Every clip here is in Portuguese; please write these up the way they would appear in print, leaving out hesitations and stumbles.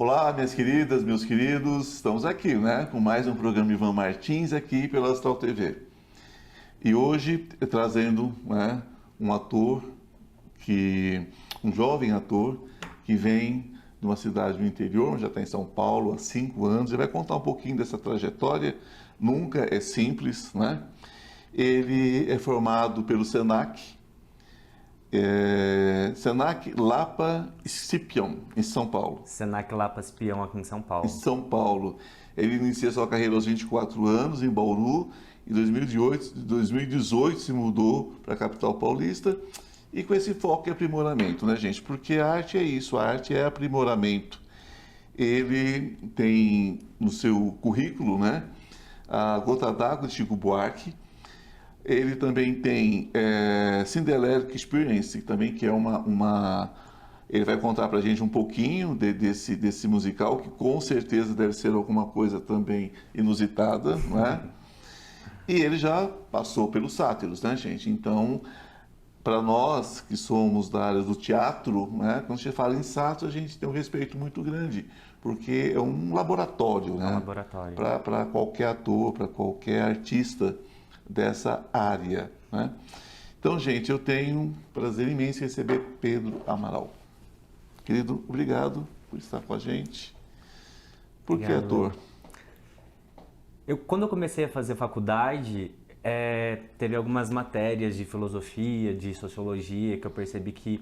Olá, minhas queridas, meus queridos, estamos aqui, né, com mais um programa Ivan Martins aqui pela Astral TV. E hoje trazendo, né, um ator um jovem ator que vem de uma cidade do interior, já está em São Paulo há 5 anos, e vai contar um pouquinho dessa trajetória. Nunca é simples, né? Ele é formado pelo Senac Lapa Scipion, em São Paulo. Senac Lapa Scipion aqui em São Em Paulo. São Paulo. Ele inicia sua carreira aos 24 anos em Bauru. Em 2018 se mudou para a capital paulista e com esse foco em aprimoramento, né, gente? Porque a arte é isso, a arte é aprimoramento. Ele tem no seu currículo, né, a Gota d'Água de Chico Buarque. Ele também tem Cinderella Experience, também, que é ele vai contar pra gente um pouquinho desse musical, que com certeza deve ser alguma coisa também inusitada, né? E ele já passou pelos sátiros, né, gente? Então, para nós que somos da área do teatro, né, quando a gente fala em sátiro, a gente tem um respeito muito grande, porque é um laboratório, né? É um laboratório. Para qualquer ator, para qualquer artista dessa área, né? Então, gente, eu tenho um prazer imenso em receber Pedro Amaral. Querido, obrigado por estar com a gente. Por que Obrigado. ator? Quando eu comecei a fazer faculdade, teve algumas matérias de filosofia, de sociologia, que eu percebi que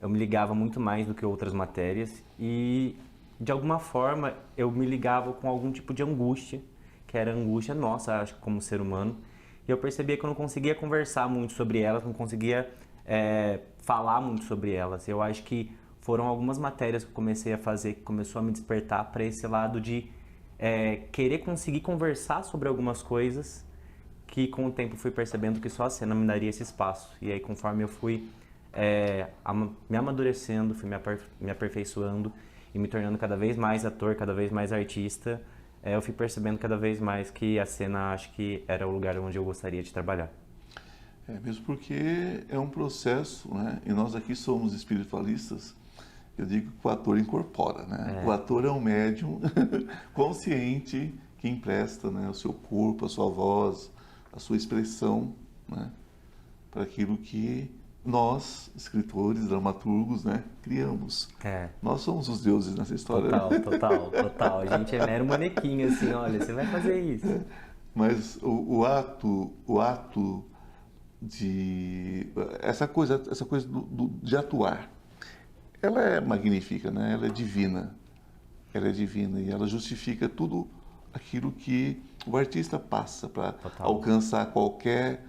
eu me ligava muito mais do que outras matérias e, de alguma forma, eu me ligava com algum tipo de angústia, que era a angústia nossa, acho que como ser humano. E eu percebia que eu não conseguia conversar muito sobre elas, não conseguia falar muito sobre elas. Eu acho que foram algumas matérias que eu comecei a fazer que começou a me despertar para esse lado de querer conseguir conversar sobre algumas coisas que com o tempo fui percebendo que só a cena me daria esse espaço. E aí conforme eu fui me amadurecendo, fui me aperfeiçoando e me tornando cada vez mais ator, cada vez mais artista, eu fui percebendo cada vez mais que a cena, acho que era o lugar onde eu gostaria de trabalhar. Mesmo porque é um processo, né? E nós aqui somos espiritualistas. Eu digo que o ator incorpora, né? O ator é um médium consciente que empresta, né, o seu corpo, a sua voz, a sua expressão, né, para aquilo que nós, escritores, dramaturgos, né, criamos. Nós somos os deuses nessa história. Total. A gente é mero manequim, assim, olha, você vai fazer isso. Mas o ato de... Essa coisa de atuar, ela é magnífica, né? Ela é divina. Ela é divina e ela justifica tudo aquilo que o artista passa para alcançar qualquer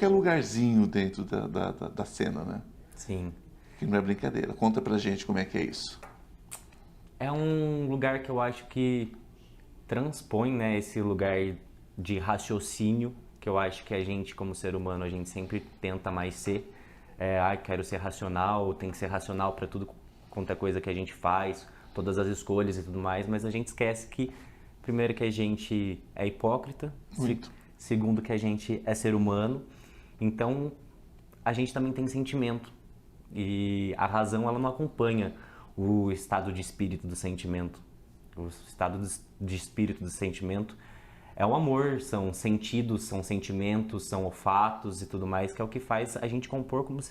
lugarzinho dentro da cena, né? Sim. Que não é brincadeira. Conta pra gente como é que é isso. É um lugar que eu acho que transpõe, né, esse lugar de raciocínio, que eu acho que a gente, como ser humano, a gente sempre tenta mais ser. Quero ser racional, tem que ser racional para tudo quanto é coisa que a gente faz, todas as escolhas e tudo mais, mas a gente esquece que, primeiro, que a gente é hipócrita, segundo, que a gente é ser humano, então a gente também tem sentimento e a razão, ela não acompanha o estado de espírito do sentimento. O estado de espírito do sentimento é o amor, são sentidos, são sentimentos, são olfatos e tudo mais, que é o que faz a gente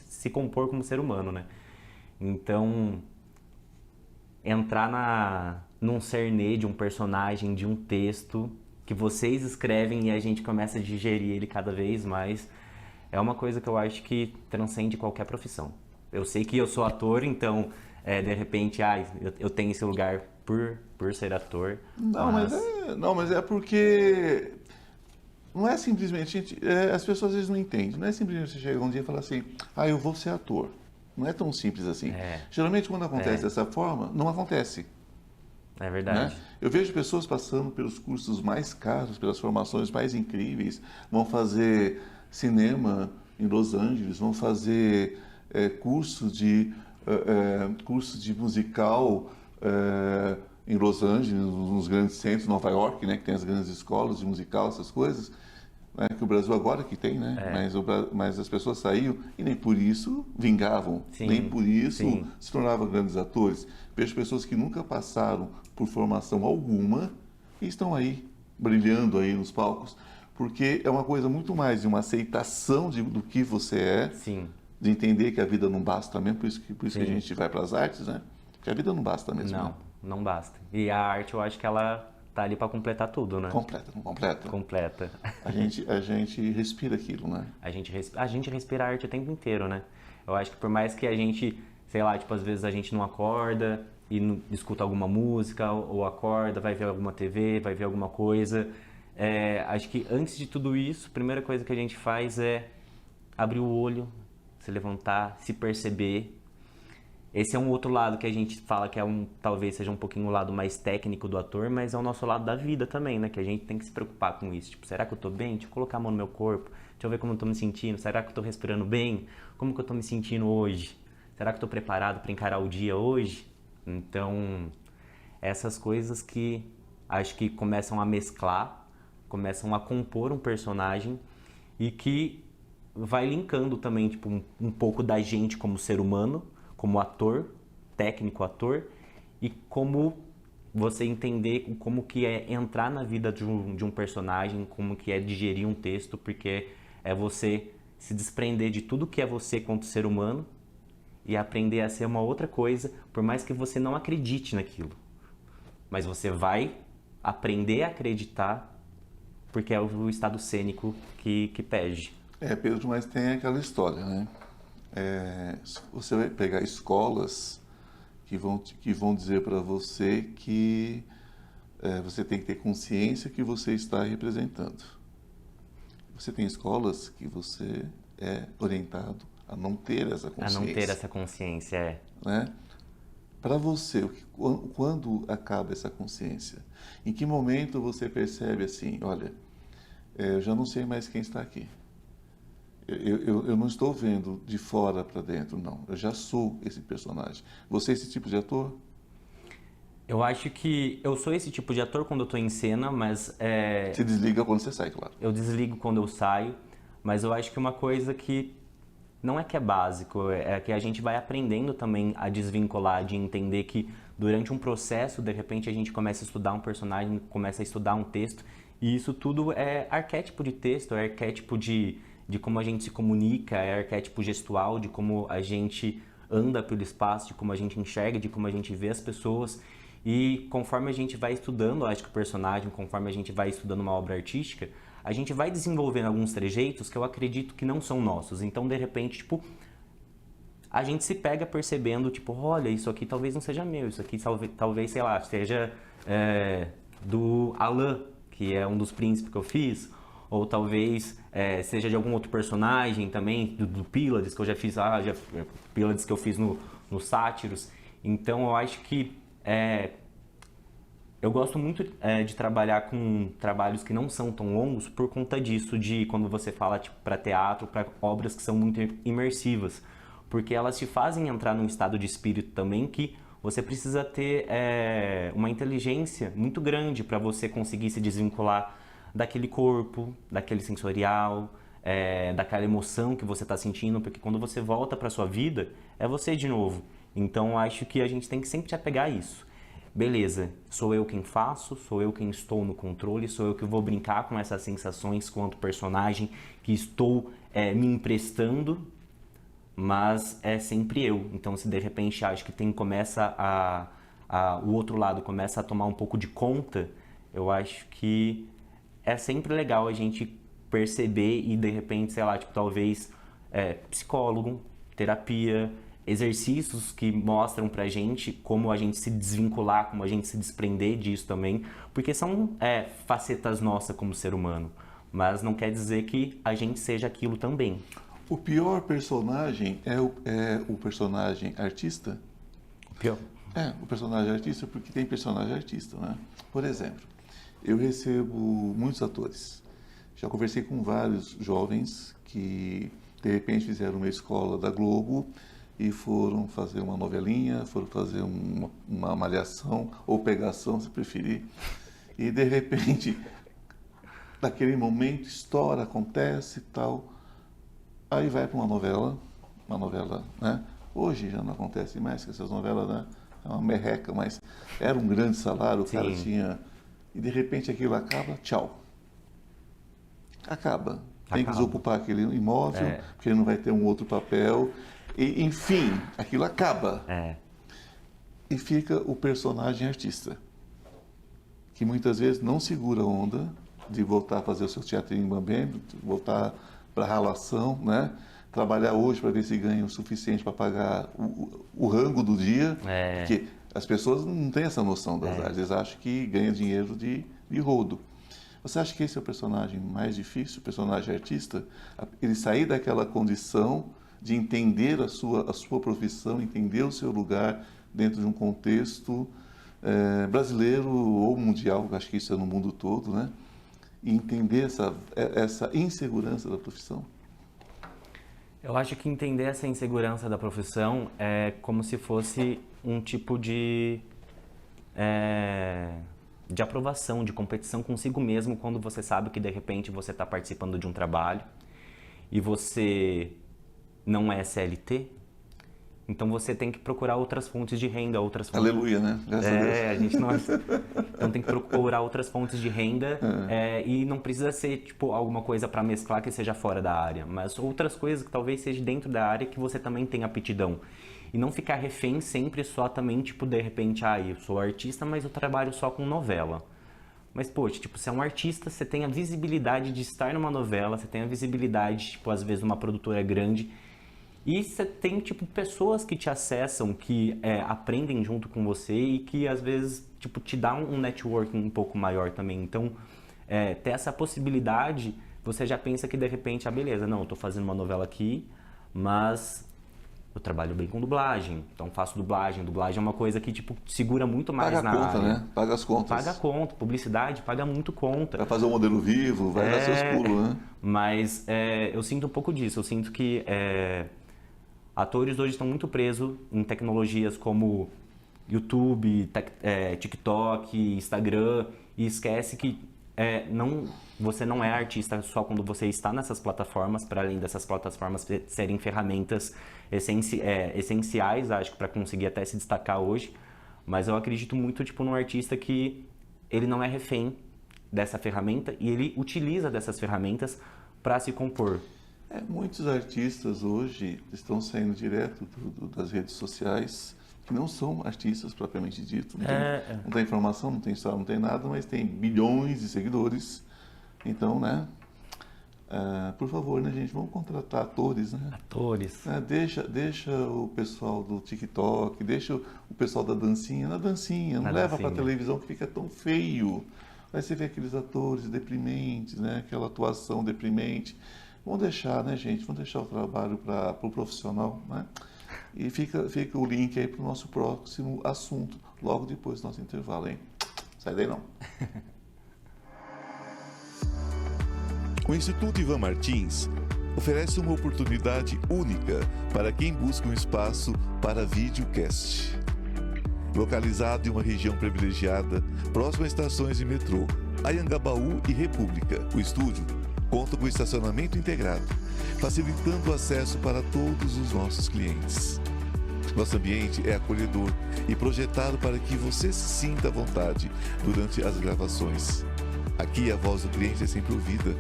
se compor como ser humano, né? Então, entrar num cerne de um personagem, de um texto que vocês escrevem e a gente começa a digerir ele cada vez mais, é uma coisa que eu acho que transcende qualquer profissão. Eu sei que eu sou ator, então, de repente, eu tenho esse lugar por ser ator. Mas é porque não é simplesmente, gente, as pessoas às vezes não entendem. Não é simplesmente você chegar um dia e falar assim, eu vou ser ator. Não é tão simples assim. Geralmente quando acontece dessa forma, não acontece. É verdade. Né? Eu vejo pessoas passando pelos cursos mais caros, pelas formações mais incríveis, vão fazer cinema em Los Angeles, vão fazer curso de musical em Los Angeles, nos grandes centros, Nova York, né, que tem as grandes escolas de musical, essas coisas. né, que o Brasil agora que tem, né? Mas as pessoas saíam e nem por isso vingavam, Sim, nem por isso sim. se tornavam grandes atores. Vejo pessoas que nunca passaram por formação alguma e estão aí, brilhando aí nos palcos, porque é uma coisa muito mais de uma aceitação do que você é, Sim. de entender que a vida não basta mesmo, por isso que a Sim. gente vai para as artes, né? Que a vida não basta mesmo, Não, né? não basta. E a arte, eu acho que ela tá ali para completar tudo, né? Completa, não completa. Completa. A gente respira aquilo, né? A gente respira arte o tempo inteiro, né? Eu acho que por mais que a gente, sei lá, tipo, às vezes a gente não acorda e não escuta alguma música, ou acorda, vai ver alguma TV, vai ver alguma coisa. Acho que antes de tudo isso, a primeira coisa que a gente faz é abrir o olho, se levantar, se perceber. Esse é um outro lado que a gente fala que talvez seja um pouquinho o lado mais técnico do ator, mas é o nosso lado da vida também, né? Que a gente tem que se preocupar com isso. Tipo, será que eu tô bem? Deixa eu colocar a mão no meu corpo. Deixa eu ver como eu tô me sentindo. Será que eu tô respirando bem? Como que eu tô me sentindo hoje? Será que eu tô preparado para encarar o dia hoje? Então, essas coisas que acho que começam a mesclar, começam a compor um personagem e que vai linkando também, tipo, um pouco da gente como ser humano, como ator, técnico ator, e como você entender como que é entrar na vida de um personagem, como que é digerir um texto, porque é você se desprender de tudo que é você quanto ser humano e aprender a ser uma outra coisa, por mais que você não acredite naquilo. Mas você vai aprender a acreditar, porque é o estado cênico que pede. Pedro, mas tem aquela história, né? Você vai pegar escolas que vão dizer para você que você tem que ter consciência que você está representando. Você tem escolas que você é orientado a não ter essa A consciência. não ter essa consciência, Né? Para você, quando acaba essa consciência? Em que momento você percebe assim, olha, eu já não sei mais quem está aqui. Eu não estou vendo de fora para dentro, não. Eu já sou esse personagem. Você é esse tipo de ator? Eu acho que eu sou esse tipo de ator quando eu tô em cena, mas Se desliga quando você sai, claro. eu desligo quando eu saio. Mas eu acho que uma coisa que não é que é básico, é que a gente vai aprendendo também a desvincular, de entender que durante um processo, de repente a gente começa a estudar um personagem, começa a estudar um texto, e isso tudo é arquétipo de texto, é arquétipo de como a gente se comunica, é arquétipo gestual, de como a gente anda pelo espaço, de como a gente enxerga, de como a gente vê as pessoas. E conforme a gente vai estudando, acho que o personagem, conforme a gente vai estudando uma obra artística, a gente vai desenvolvendo alguns trejeitos que eu acredito que não são nossos. Então, de repente, tipo, a gente se pega percebendo, tipo, olha, isso aqui talvez não seja meu, isso aqui talvez, sei lá, seja do Alain, que é um dos príncipes que eu fiz, ou talvez seja de algum outro personagem também, do Pílades, que eu já fiz, Pílades que eu fiz no Sátiros. Então, eu acho que eu gosto muito de trabalhar com trabalhos que não são tão longos por conta disso, de quando você fala tipo, para teatro, para obras que são muito imersivas, porque elas te fazem entrar num estado de espírito também que você precisa ter uma inteligência muito grande para você conseguir se desvincular daquele corpo, daquele sensorial, daquela emoção que você está sentindo, porque quando você volta para sua vida, é você de novo. Então, acho que a gente tem que sempre se apegar a isso. Beleza, sou eu quem faço, sou eu quem estou no controle, sou eu que vou brincar com essas sensações quanto personagem que estou me emprestando, mas é sempre eu. Então, se de repente acho que o outro lado começa a tomar um pouco de conta, eu acho que é sempre legal a gente perceber e de repente, sei lá, tipo, talvez psicólogo, terapia, exercícios que mostram pra gente como a gente se desvincular, como a gente se desprender disso também, porque são facetas nossas como ser humano, mas não quer dizer que a gente seja aquilo também. O pior personagem é o personagem artista? Pior. O personagem artista, porque tem personagem artista, né? Por exemplo, eu recebo muitos atores. Já conversei com vários jovens que, de repente, fizeram uma escola da Globo e foram fazer uma novelinha, foram fazer uma malhação ou pegação, se preferir. E, de repente, naquele momento estoura, acontece e tal. Aí vai para uma novela, né? Hoje já não acontece mais que essas novelas, né? É uma merreca, mas era um grande salário, o cara Sim. tinha... E de repente aquilo acaba, tchau. Acaba. Tem que Acaba. desocupar aquele imóvel, porque ele não vai ter um outro papel. E, enfim, aquilo acaba. É. E fica o personagem artista, que muitas vezes não segura a onda de voltar a fazer o seu teatrinho em Bambem, voltar para a ralação, né? Trabalhar hoje para ver se ganha o suficiente para pagar o rango do dia, porque as pessoas não têm essa noção das artes, eles acham que ganha dinheiro de rodo. Você acha que esse é o personagem mais difícil, o personagem artista? Ele sair daquela condição de entender a sua profissão, entender o seu lugar dentro de um contexto brasileiro ou mundial, acho que isso é no mundo todo, né? E entender essa insegurança da profissão. Eu acho que entender essa insegurança da profissão é como se fosse um tipo de aprovação, de competição consigo mesmo, quando você sabe que de repente você está participando de um trabalho e você não é CLT, então você tem que procurar outras fontes de renda, outras fontes... Aleluia, né? Graças a Deus. A gente não... Então tem que procurar outras fontes de renda e não precisa ser tipo alguma coisa para mesclar que seja fora da área, mas outras coisas que talvez seja dentro da área que você também tem aptidão. E não ficar refém sempre só também, tipo, de repente, eu sou artista, mas eu trabalho só com novela. Mas, poxa, tipo, você é um artista, você tem a visibilidade de estar numa novela, você tem a visibilidade, tipo, às vezes, numa produtora grande. E você tem, tipo, pessoas que te acessam, que aprendem junto com você e que, às vezes, tipo, te dá um networking um pouco maior também. Então, ter essa possibilidade, você já pensa que, de repente, beleza, não, eu tô fazendo uma novela aqui, mas eu trabalho bem com dublagem, então faço dublagem. Dublagem é uma coisa que, tipo, segura muito mais Paga na a conta, área. né? Paga as contas. Paga conta, publicidade paga muito conta. Vai fazer um modelo vivo, vai dar seus pulos, né? Mas eu sinto um pouco disso. Eu sinto que atores hoje estão muito presos em tecnologias como YouTube, TikTok, Instagram, e esquece que você não é artista só quando você está nessas plataformas, para além dessas plataformas serem ferramentas essenciais, acho que para conseguir até se destacar hoje. Mas eu acredito muito tipo num artista que ele não é refém dessa ferramenta e ele utiliza dessas ferramentas para se compor. Muitos artistas hoje estão saindo direto das redes sociais, que não são artistas propriamente dito. Não tem informação, não tem história, não tem nada, mas tem bilhões de seguidores. Então, né? Por favor, né, gente? Vamos contratar atores, né? Atores. Deixa o pessoal do TikTok, deixa o pessoal da dancinha na dancinha. Não leva para televisão que fica tão feio. Aí você vê aqueles atores deprimentes, né? Aquela atuação deprimente. Vamos deixar, né, gente? Vamos deixar o trabalho para o profissional, né? E fica o link aí para o nosso próximo assunto, logo depois do nosso intervalo, hein? Sai daí não. O Instituto Ivan Martins oferece uma oportunidade única para quem busca um espaço para videocast. Localizado em uma região privilegiada, próximo a estações de metrô, Anhangabaú e República, o estúdio conta com estacionamento integrado, facilitando o acesso para todos os nossos clientes. Nosso ambiente é acolhedor e projetado para que você se sinta à vontade durante as gravações. Aqui a voz do cliente é sempre ouvida,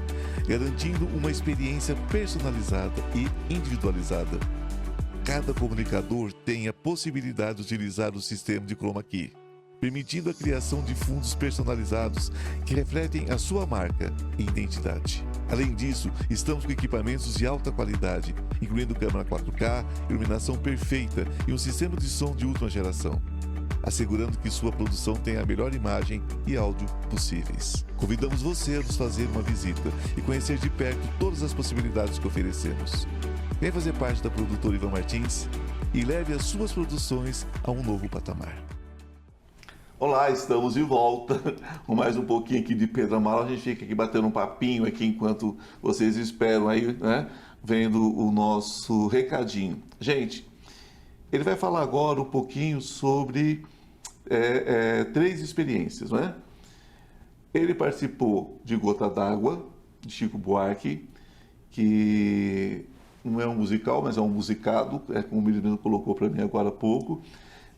garantindo uma experiência personalizada e individualizada. Cada comunicador tem a possibilidade de utilizar o sistema de Chroma Key, permitindo a criação de fundos personalizados que refletem a sua marca e identidade. Além disso, estamos com equipamentos de alta qualidade, incluindo câmera 4K, iluminação perfeita e um sistema de som de última geração, assegurando que sua produção tenha a melhor imagem e áudio possíveis. Convidamos você a nos fazer uma visita e conhecer de perto todas as possibilidades que oferecemos. Vem fazer parte da produtora Ivan Martins e leve as suas produções a um novo patamar. Olá, estamos de volta com mais um pouquinho aqui de Pedro Amaral. A gente fica aqui batendo um papinho aqui enquanto vocês esperam aí, né? Vendo o nosso recadinho. Gente, ele vai falar agora um pouquinho sobre 3 experiências, não é? Ele participou de Gota d'Água, de Chico Buarque, que não é um musical, mas é um musicado, como o menino colocou para mim agora há pouco,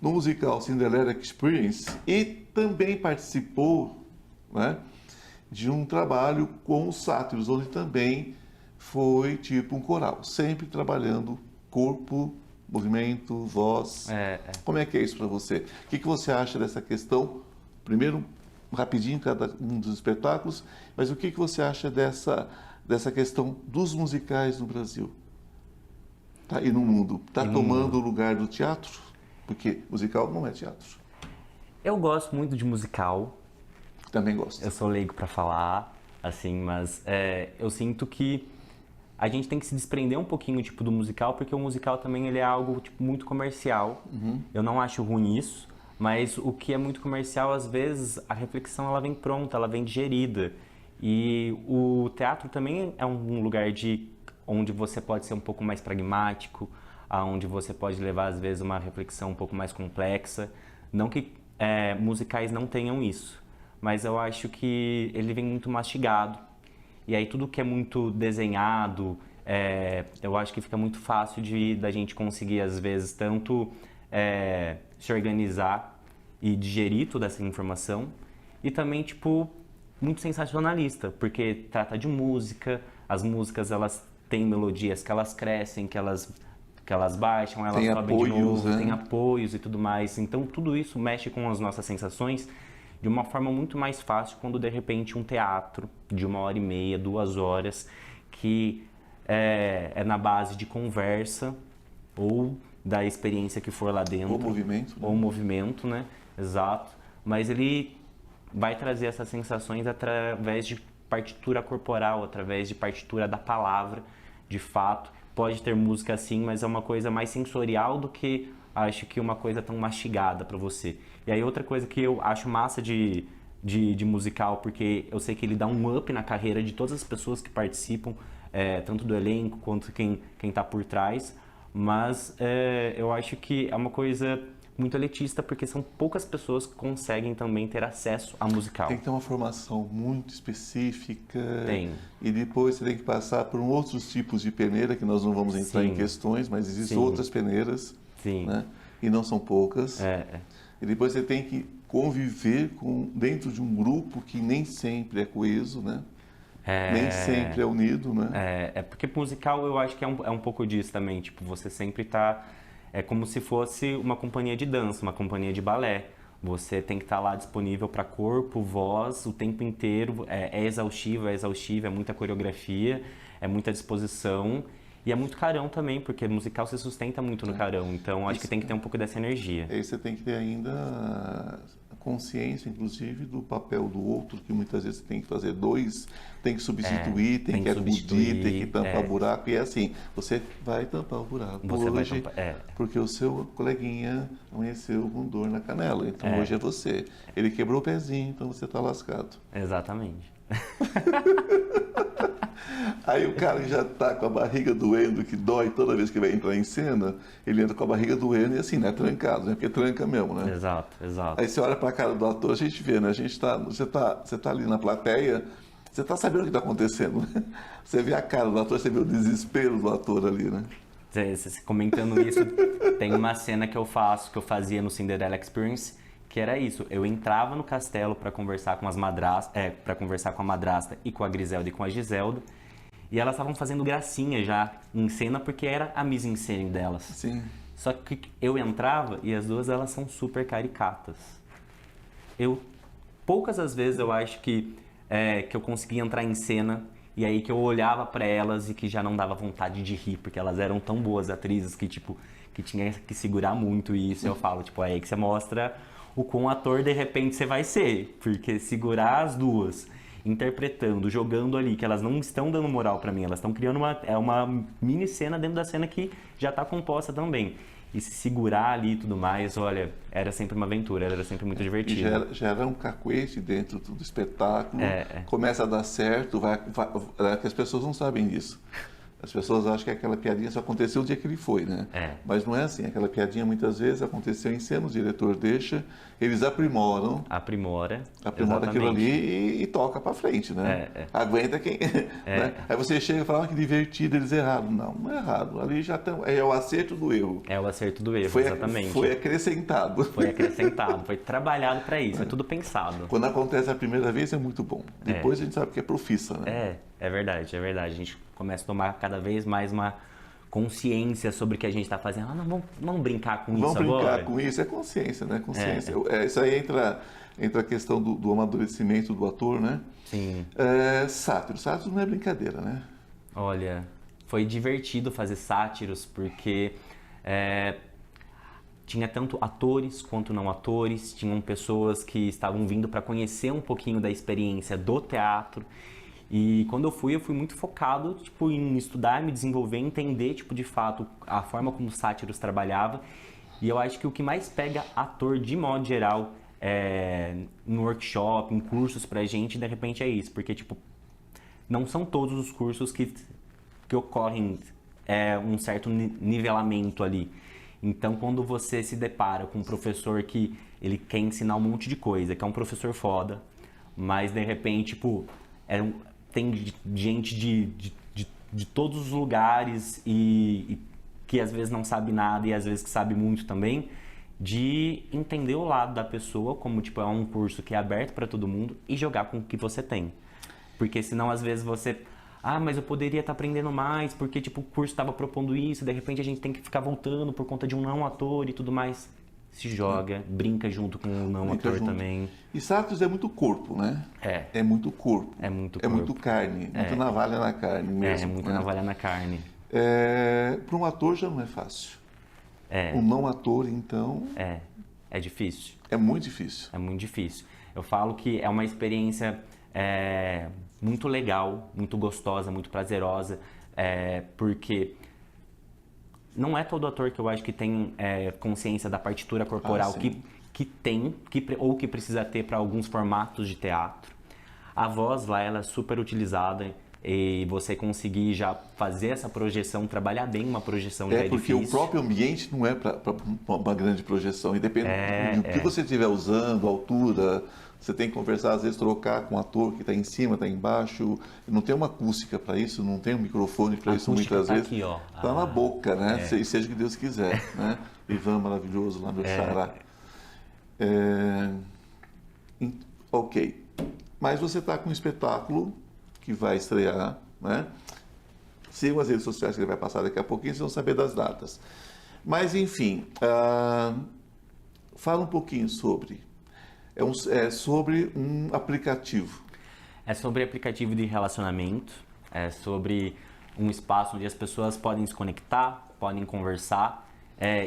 no musical Cinderella Experience, e também participou, né, de um trabalho com os Sátiros, onde também foi tipo um coral, sempre trabalhando corpo, movimento, voz. Como é que é isso para você? O que você acha dessa questão? Primeiro, rapidinho, cada um dos espetáculos, mas o que você acha dessa questão dos musicais no Brasil? Tá, e no mundo? Está tomando o lugar do teatro? Porque musical não é teatro. Eu gosto muito de musical. Também gosto. Eu sou leigo para falar, assim, mas eu sinto que a gente tem que se desprender um pouquinho tipo do musical, porque o musical também ele é algo tipo muito comercial. Eu não acho ruim isso, mas o que é muito comercial, às vezes a reflexão ela vem pronta, ela vem digerida. E o teatro também é um lugar onde você pode ser um pouco mais pragmático, onde você pode levar às vezes uma reflexão um pouco mais complexa. Não que musicais não tenham isso, mas eu acho que ele vem muito mastigado. E aí tudo que é muito desenhado, eu acho que fica muito fácil da gente conseguir, às vezes, tanto se organizar e digerir toda essa informação, e também, tipo, muito sensacionalista, porque trata de música, as músicas, elas têm melodias que elas crescem, que elas baixam, elas sobem de novo, tem apoios e tudo mais. Então, tudo isso mexe com as nossas sensações de uma forma muito mais fácil quando, de repente, um teatro de 1h30, 2 horas, que é na base de conversa ou da experiência que for lá dentro. Ou movimento. Ou movimento, né? Exato. Mas ele vai trazer essas sensações através de partitura corporal, através de partitura da palavra, de fato. Pode ter música sim, mas é uma coisa mais sensorial do que, acho que, uma coisa tão mastigada para você. E aí outra coisa que eu acho massa de musical, porque eu sei que ele dá um up na carreira de todas as pessoas que participam, tanto do elenco quanto quem tá por trás, mas eu acho que é uma coisa muito elitista, porque são poucas pessoas que conseguem também ter acesso a musical. Tem que ter uma formação muito específica. Tem. E depois você tem que passar por outros tipos de peneira, que nós não vamos entrar em questões, mas existem outras peneiras. Sim. Né? E não são poucas. E depois você tem que conviver dentro de um grupo que nem sempre é coeso, né? Nem sempre é unido, né? Porque musical eu acho que é um pouco disso também. Tipo, você sempre tá... É como se fosse uma companhia de dança, uma companhia de balé. Você tem que estar lá disponível para corpo, voz, o tempo inteiro. É exaustivo, é muita coreografia, é muita disposição. E é muito carão também, porque musical se sustenta muito no carão. Então, acho que tem que ter um pouco dessa energia. Aí você tem que ter ainda consciência, inclusive, do papel do outro, que muitas vezes você tem que fazer dois, tem que substituir, tem que acudir, tem que tampar buraco. E é assim, você vai tampar o buraco hoje, porque o seu coleguinha amanheceu com dor na canela. Então, hoje é você. Ele quebrou o pezinho, então você está lascado. Exatamente. Aí o cara já tá com a barriga doendo, que dói toda vez que vai entrar em cena, ele entra com a barriga doendo e assim, né? Trancado, né? Porque tranca mesmo, né? Exato. Aí você olha pra cara do ator, a gente vê, né? Você tá ali na plateia, você tá sabendo o que tá acontecendo, né? Você vê a cara do ator, você vê o desespero do ator ali, né? Você comentando isso, tem uma cena que eu fazia no Cinderella Experience, que era isso. Eu entrava no castelo para conversar com para conversar com a madrasta e com a Griselda e com a Giselda. E elas estavam fazendo gracinha já em cena, porque era a mise-en-scène delas. Sim. Só que eu entrava e as duas, elas são super caricatas. Poucas as vezes eu acho que eu conseguia entrar em cena e aí que eu olhava para elas e que já não dava vontade de rir, porque elas eram tão boas atrizes que, tipo, que tinha que segurar muito isso. Eu falo, tipo, é aí que você mostra o quão ator de repente você vai ser, porque segurar as duas interpretando, jogando ali, que elas não estão dando moral pra mim, elas estão criando uma mini cena dentro da cena que já tá composta também. E se segurar ali e tudo mais, olha, era sempre uma aventura, era sempre muito divertido. E gera um cacuete dentro do espetáculo, começa a dar certo, que as pessoas não sabem disso. As pessoas acham que aquela piadinha só aconteceu o dia que ele foi, né? É. Mas não é assim. Aquela piadinha muitas vezes aconteceu em cena, o diretor deixa, eles aprimoram Aprimora. aquilo Exatamente. ali e toca pra frente, né? Aguenta quem... né? Aí você chega e fala, que divertido, eles erraram. Não, não é errado. Ali já é o acerto do erro. É o acerto do erro, Foi, exatamente. foi acrescentado. Foi acrescentado, foi trabalhado para isso, é tudo pensado. Quando acontece a primeira vez é muito bom. Depois a gente sabe que é profissa, né? É verdade, é verdade. A gente começa a tomar cada vez mais uma consciência sobre o que a gente está fazendo. Ah, não, vamos brincar com Vamos isso brincar agora? com isso, é consciência, né? Consciência. Isso aí entra a questão do amadurecimento do ator, né? Sim. Sátiro. Sátiro não é brincadeira, né? Olha, foi divertido fazer sátiros, porque tinha tanto atores quanto não atores, tinham pessoas que estavam vindo para conhecer um pouquinho da experiência do teatro. E quando eu fui muito focado, tipo, em estudar, me desenvolver, entender, tipo, de fato, a forma como o sátiros trabalhava. E eu acho que o que mais pega ator, de modo geral, no workshop, em cursos pra gente, de repente é isso. Porque, tipo, não são todos os cursos que ocorrem um certo nivelamento ali. Então, quando você se depara com um professor que ele quer ensinar um monte de coisa, que é um professor foda, mas, de repente, tipo, tem gente de todos os lugares e que às vezes não sabe nada e às vezes que sabe muito também, de entender o lado da pessoa, como tipo, é um curso que é aberto para todo mundo, e jogar com o que você tem. Porque senão às vezes você... Ah, mas eu poderia estar aprendendo mais, porque tipo, o curso estava propondo isso, de repente a gente tem que ficar voltando por conta de um não ator e tudo mais. Se joga, brinca junto com o não ator também. E sátiros é muito corpo, né? É muito corpo. É muito É corpo. muito carne, muito navalha na carne mesmo. É muito né? navalha na carne. Para um ator já não é fácil. É. Um não ator, então, É difícil. é muito difícil. É muito difícil. Eu falo que é uma experiência muito legal, muito gostosa, muito prazerosa, porque não é todo ator que eu acho que tem consciência da partitura corporal que tem, ou que precisa ter para alguns formatos de teatro. A voz lá, ela é super utilizada e você conseguir já fazer essa projeção, trabalhar bem uma projeção já é porque difícil. o próprio ambiente não é para uma grande projeção. E depende do que você estiver usando, a altura. Você tem que conversar, às vezes trocar com o ator que está em cima, está embaixo. Não tem uma acústica para isso, não tem um microfone para isso muitas vezes. Aqui, ó. Está na boca, né? Seja o que Deus quiser. Né? Ivan maravilhoso lá, meu xará. Ok. Mas você está com um espetáculo que vai estrear, né? Sigam as redes sociais que ele vai passar daqui a pouquinho, vocês vão saber das datas. Mas, enfim, fala um pouquinho sobre... É sobre um aplicativo. É sobre aplicativo de relacionamento, é sobre um espaço onde as pessoas podem se conectar, podem conversar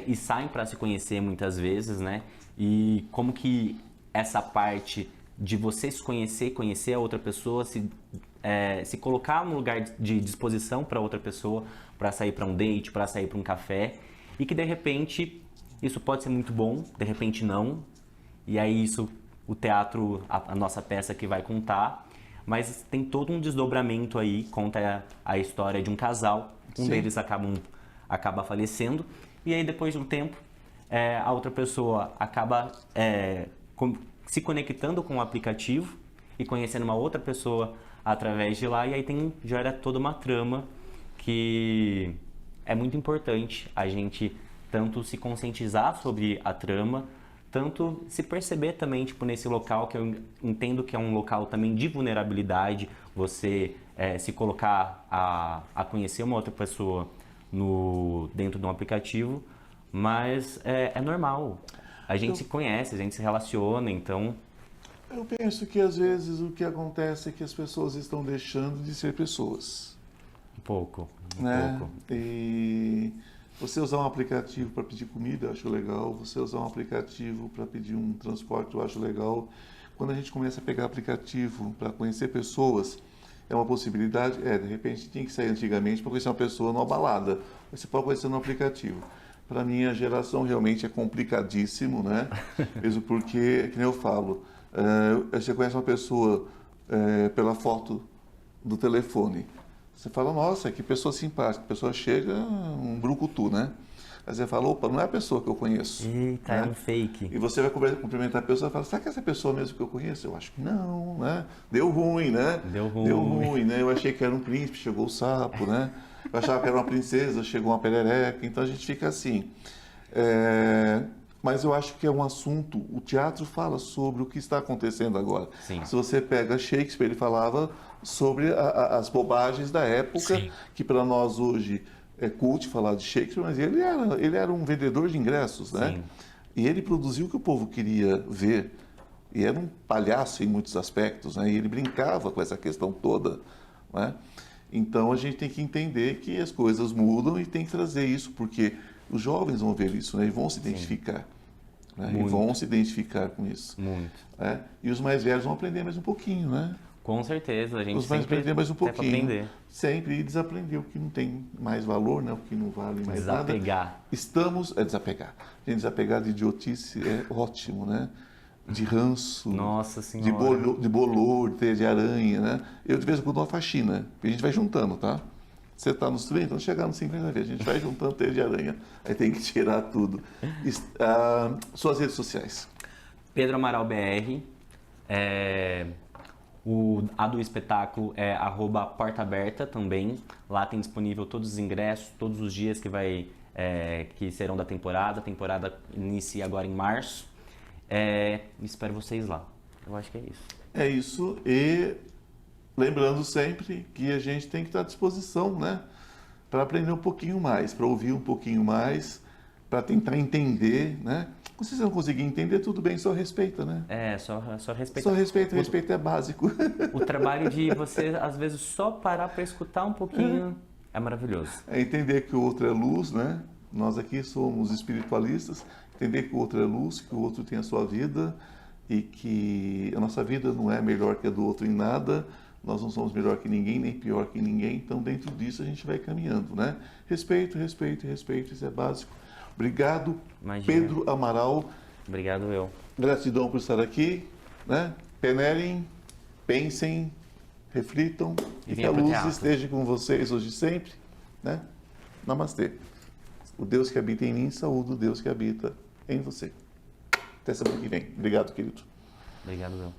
e saem para se conhecer muitas vezes, né? E como que essa parte de você se conhecer, conhecer a outra pessoa, se colocar no lugar de disposição para outra pessoa, para sair para um date, para sair para um café, e que de repente isso pode ser muito bom, de repente não, e aí isso o teatro, a nossa peça que vai contar, mas tem todo um desdobramento aí, conta a história de um casal, deles acaba falecendo, e aí depois de um tempo a outra pessoa acaba se conectando com o aplicativo e conhecendo uma outra pessoa através de lá, e aí gera toda uma trama que é muito importante a gente tanto se conscientizar sobre a trama, tanto se perceber também, tipo, nesse local, que eu entendo que é um local também de vulnerabilidade, você se colocar a conhecer uma outra pessoa dentro de um aplicativo, mas é normal. A gente se conhece, a gente se relaciona, então... Eu penso que às vezes o que acontece é que as pessoas estão deixando de ser pessoas. Um pouco. E você usar um aplicativo para pedir comida, eu acho legal. Você usar um aplicativo para pedir um transporte, eu acho legal. Quando a gente começa a pegar aplicativo para conhecer pessoas, é uma possibilidade. De repente tinha que sair antigamente para conhecer uma pessoa numa balada. Você pode conhecer no aplicativo. Para a minha geração realmente é complicadíssimo, né? Mesmo porque, que nem eu falo, você conhece uma pessoa pela foto do telefone. Você fala, nossa, que pessoa simpática. A pessoa chega, um brucutu, né? Aí você fala, opa, não é a pessoa que eu conheço. Eita, né? é um fake. E você vai cumprimentar a pessoa e fala, será que é essa pessoa mesmo que eu conheço? Eu acho que não, né? Deu ruim, né? Deu ruim. Deu ruim, né? Eu achei que era um príncipe, chegou o sapo, né? Eu achava que era uma princesa, chegou uma perereca. Então a gente fica assim. Mas eu acho que é um assunto, o teatro fala sobre o que está acontecendo agora. Sim. Se você pega Shakespeare, ele falava sobre as bobagens da época, Sim. que para nós hoje é cult falar de Shakespeare, mas ele era um vendedor de ingressos, né? Sim. E ele produziu o que o povo queria ver. E era um palhaço em muitos aspectos, né? E ele brincava com essa questão toda, né? Então a gente tem que entender que as coisas mudam e tem que trazer isso, porque os jovens vão ver isso, né? E vão se identificar. Né? E Muito. vão se identificar com isso. Muito. Né? E os mais velhos vão aprender mais um pouquinho, né? Com certeza, a gente Os mais sempre aprender mais um tem pra pouquinho. aprender. Sempre e desaprender o que não tem mais valor, né? O que não vale mais nada. Desapegar. Desapegar. Gente, desapegar de idiotice é ótimo, né? De ranço, Nossa de Senhora. de bolor, de teia de aranha, né? Eu de vez em quando dou uma faxina, a gente vai juntando, tá? Você está nos 30, quando chegar nos 50 vezes, a gente vai juntando teia de aranha. Aí tem que tirar tudo. Suas redes sociais. Pedro Amaral BR. A do espetáculo é @portaaberta também. Lá tem disponível todos os ingressos, todos os dias que serão da temporada. A temporada inicia agora em março. Espero vocês lá. Eu acho que é isso. É isso. E lembrando sempre que a gente tem que estar à disposição, né? Para aprender um pouquinho mais, para ouvir um pouquinho mais, para tentar entender, né? Se você não conseguir entender, tudo bem, só respeita, né? Só respeitar. Só respeita, respeito é básico. O trabalho de você, às vezes, só parar para escutar um pouquinho é maravilhoso. É entender que o outro é luz, né? Nós aqui somos espiritualistas, entender que o outro é luz, que o outro tem a sua vida e que a nossa vida não é melhor que a do outro em nada, nós não somos melhor que ninguém, nem pior que ninguém, então dentro disso a gente vai caminhando, né? Respeito, respeito, respeito, isso é básico. Obrigado, Imagina. Pedro Amaral. Obrigado eu. Gratidão por estar aqui, né? Penerem, pensem, reflitam e que venha a pro luz teatro. esteja com vocês hoje e sempre, né? Namastê. O Deus que habita em mim, saúde o Deus que habita em você. Até semana que vem. Obrigado, querido. Obrigado eu.